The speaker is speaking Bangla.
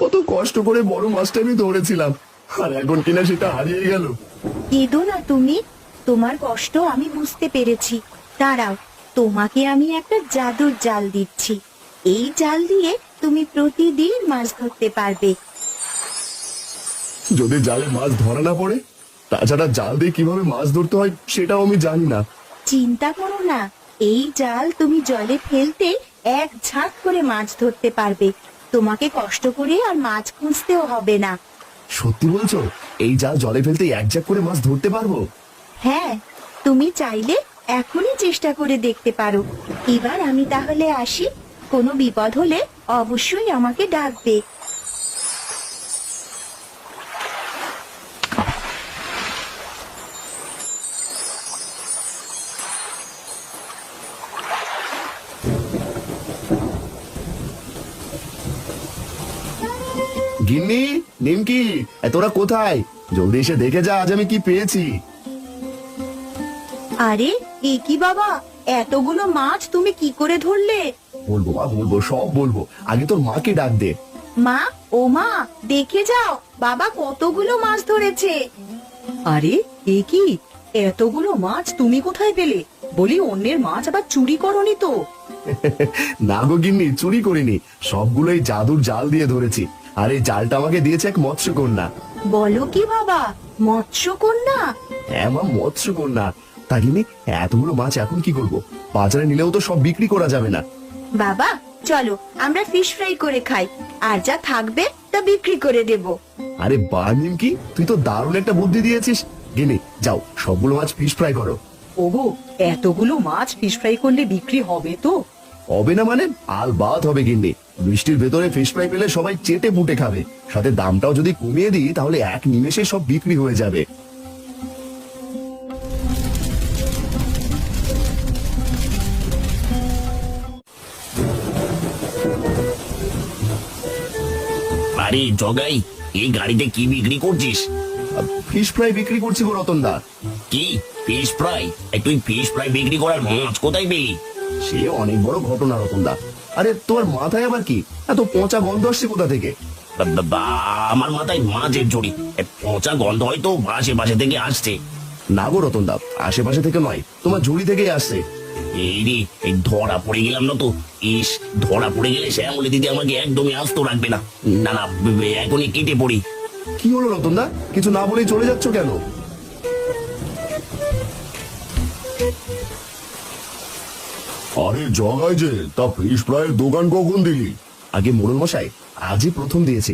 কত কষ্ট করে বড় মাছটা আমি ধরেছিলাম, আর এখন কিনা সেটা হারিয়ে গেল। কেঁদো না তুমি, তোমার কষ্ট আমি বুঝতে পেরেছি। দাঁড়াও, তোমাকে আমি একটা জাদুর জাল দিচ্ছি। এই জাল দিয়ে তুমি প্রতিদিন মাছ ধরতে পারবে। যদি জালে মাছ ধরা না পড়ে? তাছাড়া জাল দিয়ে কিভাবে মাছ ধরতে হয় সেটাও আমি জানি না। চিন্তা করো না, এই জাল তুমি জলে ফেলতে এক ঝাঁক করে মাছ ধরতে পারবে। তোমাকে কষ্ট করে আর মাছ খুঁজতেও হবে না। সত্যি বলছো? এই জাল জলে ফেলতে এক ঝাঁক করে মাছ ধরতে পারবো? হ্যাঁ, তুমি চাইলে এখনই চেষ্টা করে দেখতে পারো। এবার আমি তাহলে আসি, কোনো বিপদ হলে অবশ্যই আমাকে ডাকবে। গিন্নি, নিমকি, তোরা কোথায়? জলদি এসে দেখে যা আজ আমি কি পেয়েছি। আরে এ কি বাবা, এতগুলো মাছ তুমি কি করে ধরলে? বলবো মা, বলবো, সব বলবো। আগে তোর মাকে ডাক দে। মা, ও মা, দেখে যাও বাবা কতগুলো মাছ ধরেছে। আরে এ কি, এতগুলো মাছ তুমি কোথায় পেলে? বলি অন্যের মাছ আবার চুরি করনি তো? না গো গিন্নি, চুরি করিনি, সবগুলোই জাদুর জাল দিয়ে ধরেছি। আর এই জালটা আমাকে দিয়েছে এক মৎস্যকন্যা। বলো কি বাবা, মৎস্যকন্যা? হ্যাঁ মা, মৎস্যকন্যা। তা গিন্নি, এতগুলো মাছ এখন কি করব? বাজারে নিলেও তো সব বিক্রি করা যাবে না। বাবা চলো আমরা ফিশ ফ্রাই করে খাই, আর যা থাকবে তা বিক্রি করে দেব। আরে বাহ নিমকি, তুই তো দারুণ একটা বুদ্ধি দিয়েছিস। গিন্নি যাও, সবগুলো মাছ ফিশ ফ্রাই করো। ওগো, এতগুলো মাছ ফিশ ফ্রাই করলে বিক্রি হবে তো? হবে না মানে? আলবাত হবে গিন্নি। বৃষ্টির ভেতরে ফিশ ফ্রাই পেলে সবাই চেটে পুটে খাবে। সাথে দামটাও যদি কমিয়ে দিই তাহলে এক নিমেষে সব বিক্রি হয়ে যাবে। আরে জগাই, এই গাড়িতে কি বিক্রি করছিস? ফিশ ফ্রাই বিক্রি করছি গো রতন দা। কি ফিশ ফ্রাই? তুই ফিশ ফ্রাই বিক্রি করার মাছ কোথায় পেলি? সে অনেক বড় ঘটনা রতন দা। আরে তোমার মাথায় আবার কি এত পচা গন্ধ আসছে কোথা থেকে? আমার মাথায় মাছের ঝুড়ি, পচা গন্ধ হয়তো আশেপাশে থেকে আসছে। না গো রতন দা, আশেপাশে থেকে নয়, তোমার ঝুড়ি থেকেই আসছে। এই রে, এই ধরা পড়ে গেলাম না তো? ইস, ধরা পড়ে গেলে শ্যামলী দিদি আমাকে একদমই আস্ত রাখবে না। না না, এখনই কেটে পড়ি। কি হলো রতন দা, কিছু না বলেই চলে যাচ্ছ কেন? আরে জগাই যে, তা ফিশ ফ্রাইয়ের দোকান কখন দিলি? আগে মোড়ল মশাই, আজই প্রথম দিয়েছি।